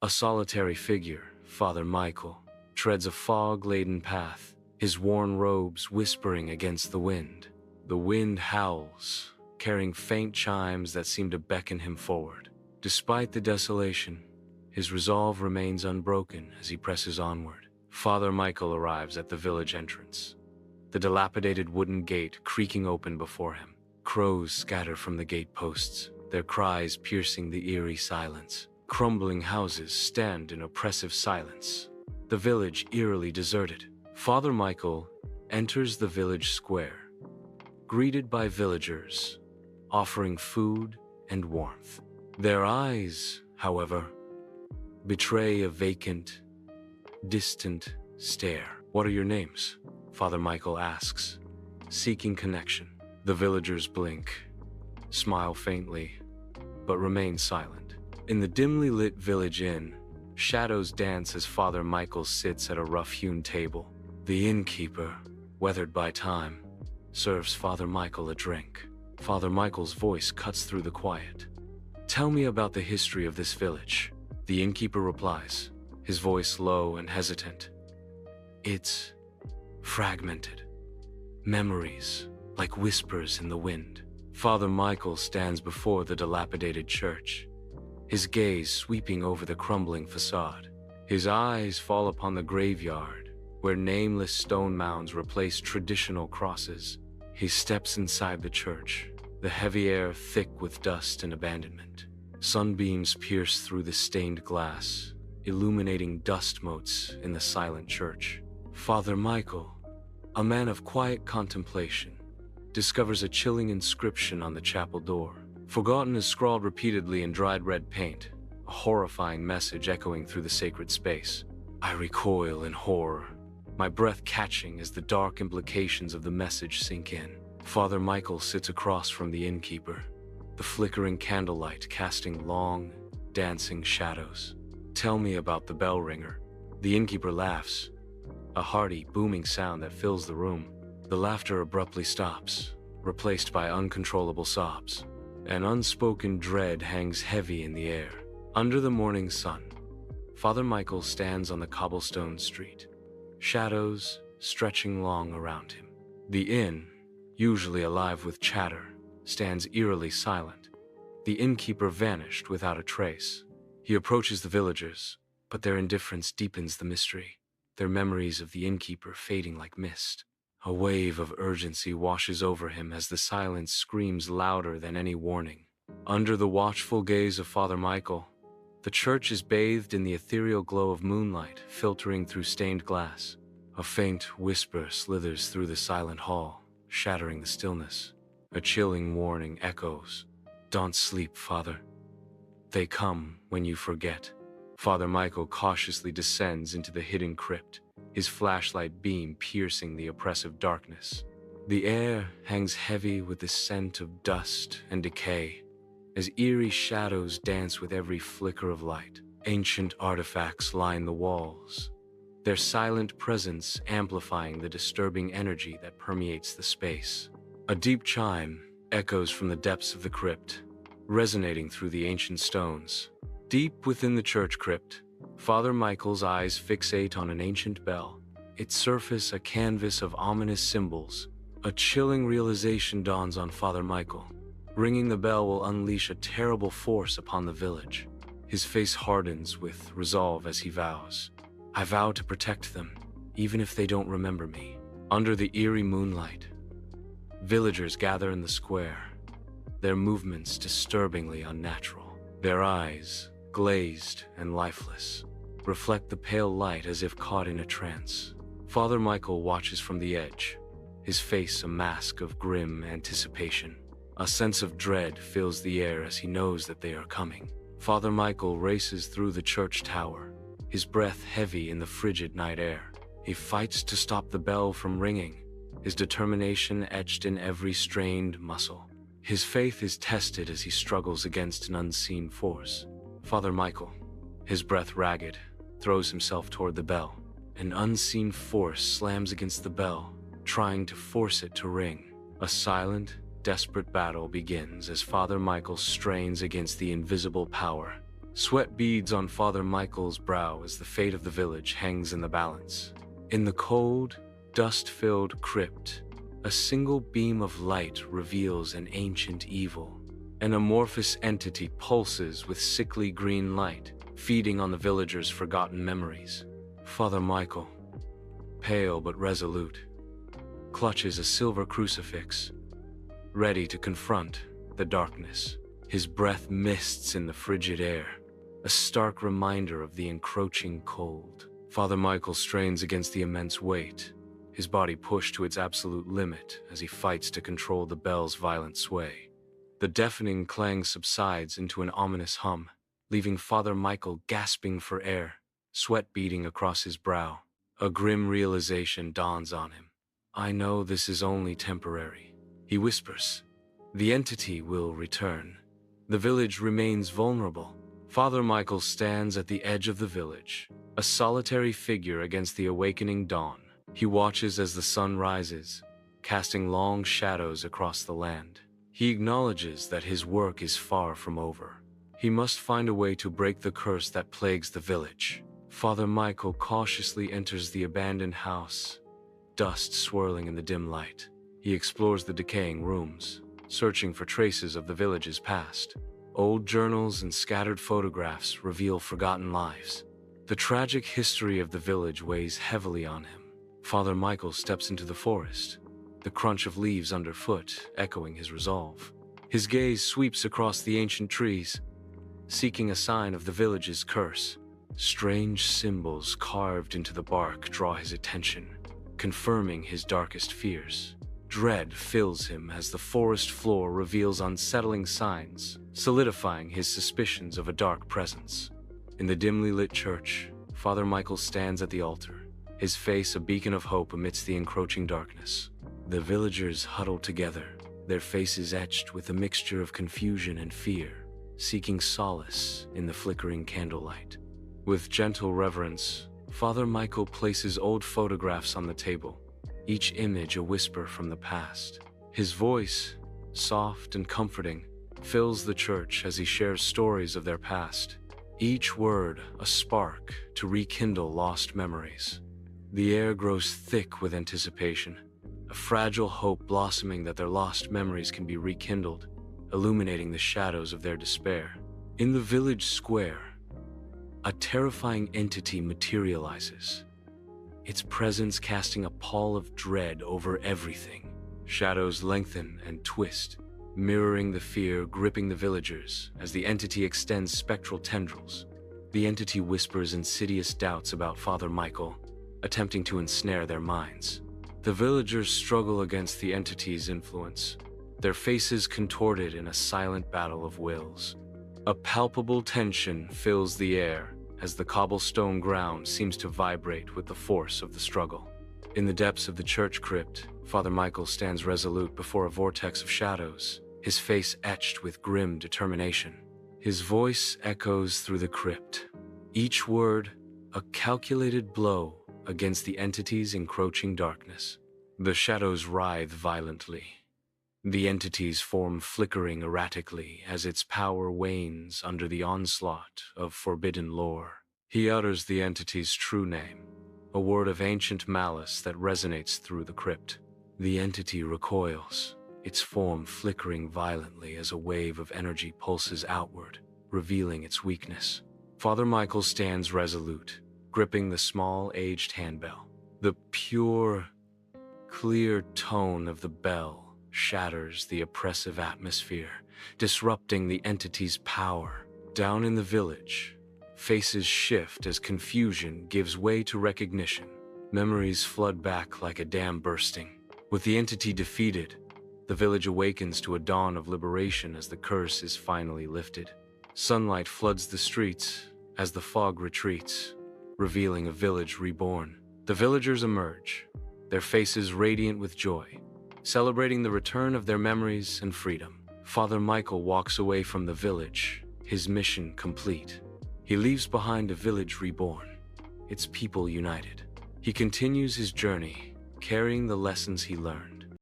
A solitary figure, Father Michael, treads a fog-laden path, his worn robes whispering against the wind. The wind howls, carrying faint chimes that seem to beckon him forward. Despite the desolation, his resolve remains unbroken as he presses onward. Father Michael arrives at the village entrance, the dilapidated wooden gate creaking open before him. Crows scatter from the gate posts, their cries piercing the eerie silence. Crumbling houses stand in oppressive silence, the village eerily deserted. Father Michael enters the village square, greeted by villagers, offering food and warmth. Their eyes, however, betray a vacant, distant stare. "What are your names?" Father Michael asks, seeking connection. The villagers blink, smile faintly, but remain silent. In the dimly lit village inn, shadows dance as Father Michael sits at a rough-hewn table. The innkeeper, weathered by time, serves Father Michael a drink. Father Michael's voice cuts through the quiet. "Tell me about the history of this village," the innkeeper replies, his voice low and hesitant. "It's fragmented. Memories, like whispers in the wind." Father Michael stands before the dilapidated church, his gaze sweeping over the crumbling facade. His eyes fall upon the graveyard, where nameless stone mounds replace traditional crosses. He steps inside the church, the heavy air thick with dust and abandonment. Sunbeams pierce through the stained glass, illuminating dust motes in the silent church. Father Michael, a man of quiet contemplation, discovers a chilling inscription on the chapel door. "Forgotten" is scrawled repeatedly in dried red paint, a horrifying message echoing through the sacred space. I recoil in horror, my breath catching as the dark implications of the message sink in. Father Michael sits across from the innkeeper, the flickering candlelight casting long, dancing shadows. "Tell me about the bell ringer." The innkeeper laughs, a hearty, booming sound that fills the room. The laughter abruptly stops, replaced by uncontrollable sobs. An unspoken dread hangs heavy in the air. Under the morning sun, Father Michael stands on the cobblestone street, shadows stretching long around him. The inn, usually alive with chatter, stands eerily silent. The innkeeper vanished without a trace. He approaches the villagers, but their indifference deepens the mystery, their memories of the innkeeper fading like mist. A wave of urgency washes over him as the silence screams louder than any warning. Under the watchful gaze of Father Michael, the church is bathed in the ethereal glow of moonlight filtering through stained glass. A faint whisper slithers through the silent hall, shattering the stillness. A chilling warning echoes. "Don't sleep, Father. They come when you forget." Father Michael cautiously descends into the hidden crypt, his flashlight beam piercing the oppressive darkness. The air hangs heavy with the scent of dust and decay, as eerie shadows dance with every flicker of light. Ancient artifacts line the walls, their silent presence amplifying the disturbing energy that permeates the space. A deep chime echoes from the depths of the crypt, resonating through the ancient stones. Deep within the church crypt, Father Michael's eyes fixate on an ancient bell, its surface a canvas of ominous symbols. A chilling realization dawns on Father Michael. Ringing the bell will unleash a terrible force upon the village. His face hardens with resolve as he vows, "I vow to protect them, even if they don't remember me." Under the eerie moonlight, villagers gather in the square, their movements disturbingly unnatural. Their eyes, glazed and lifeless, reflect the pale light as if caught in a trance. Father Michael watches from the edge, his face a mask of grim anticipation. A sense of dread fills the air as he knows that they are coming. Father Michael races through the church tower, his breath heavy in the frigid night air. He fights to stop the bell from ringing, his determination etched in every strained muscle. His faith is tested as he struggles against an unseen force. Father Michael, his breath ragged, throws himself toward the bell. An unseen force slams against the bell, trying to force it to ring. A silent, desperate battle begins as Father Michael strains against the invisible power, Sweat beads on Father Michael's brow as the fate of the village hangs in the balance. In the cold, dust-filled crypt, a single beam of light reveals an ancient evil. An amorphous entity pulses with sickly green light, feeding on the villagers' forgotten memories. Father Michael, pale but resolute, clutches a silver crucifix, ready to confront the darkness. His breath mists in the frigid air, a stark reminder of the encroaching cold. Father Michael strains against the immense weight, his body pushed to its absolute limit as he fights to control the bell's violent sway. The deafening clang subsides into an ominous hum, leaving Father Michael gasping for air, sweat beading across his brow. A grim realization dawns on him. "I know this is only temporary," he whispers. "The entity will return. The village remains vulnerable." Father Michael stands at the edge of the village, a solitary figure against the awakening dawn. He watches as the sun rises, casting long shadows across the land. He acknowledges that his work is far from over. He must find a way to break the curse that plagues the village. Father Michael cautiously enters the abandoned house, dust swirling in the dim light. He explores the decaying rooms, searching for traces of the village's past. Old journals and scattered photographs reveal forgotten lives. The tragic history of the village weighs heavily on him. Father Michael steps into the forest, the crunch of leaves underfoot echoing his resolve. His gaze sweeps across the ancient trees, seeking a sign of the village's curse. Strange symbols carved into the bark draw his attention, confirming his darkest fears. Dread fills him as the forest floor reveals unsettling signs, solidifying his suspicions of a dark presence. In the dimly lit church, Father Michael stands at the altar, his face a beacon of hope amidst the encroaching darkness. The villagers huddle together, their faces etched with a mixture of confusion and fear, seeking solace in the flickering candlelight. With gentle reverence, Father Michael places old photographs on the table, each image a whisper from the past. His voice, soft and comforting, fills the church as he shares stories of their past, each word a spark to rekindle lost memories. The air grows thick with anticipation, a fragile hope blossoming that their lost memories can be rekindled, illuminating the shadows of their despair. In the village square, a terrifying entity materializes, its presence casting a pall of dread over everything. Shadows lengthen and twist, mirroring the fear gripping the villagers as the entity extends spectral tendrils. The entity whispers insidious doubts about Father Michael, attempting to ensnare their minds. The villagers struggle against the entity's influence, their faces contorted in a silent battle of wills. A palpable tension fills the air as the cobblestone ground seems to vibrate with the force of the struggle. In the depths of the church crypt, Father Michael stands resolute before a vortex of shadows, his face etched with grim determination. His voice echoes through the crypt, each word a calculated blow against the entity's encroaching darkness. The shadows writhe violently, the entity's form flickering erratically as its power wanes under the onslaught of forbidden lore. He utters the entity's true name, a word of ancient malice that resonates through the crypt. The entity recoils, its form flickering violently as a wave of energy pulses outward, revealing its weakness. Father Michael stands resolute, gripping the small, aged handbell. The pure, clear tone of the bell shatters the oppressive atmosphere, disrupting the entity's power. Down in the village, faces shift as confusion gives way to recognition. Memories flood back like a dam bursting. With the entity defeated, the village awakens to a dawn of liberation as the curse is finally lifted. Sunlight floods the streets as the fog retreats, revealing a village reborn. The villagers emerge, their faces radiant with joy, celebrating the return of their memories and freedom. Father Michael walks away from the village, his mission complete. He leaves behind a village reborn, its people united. He continues his journey, carrying the lessons he learned,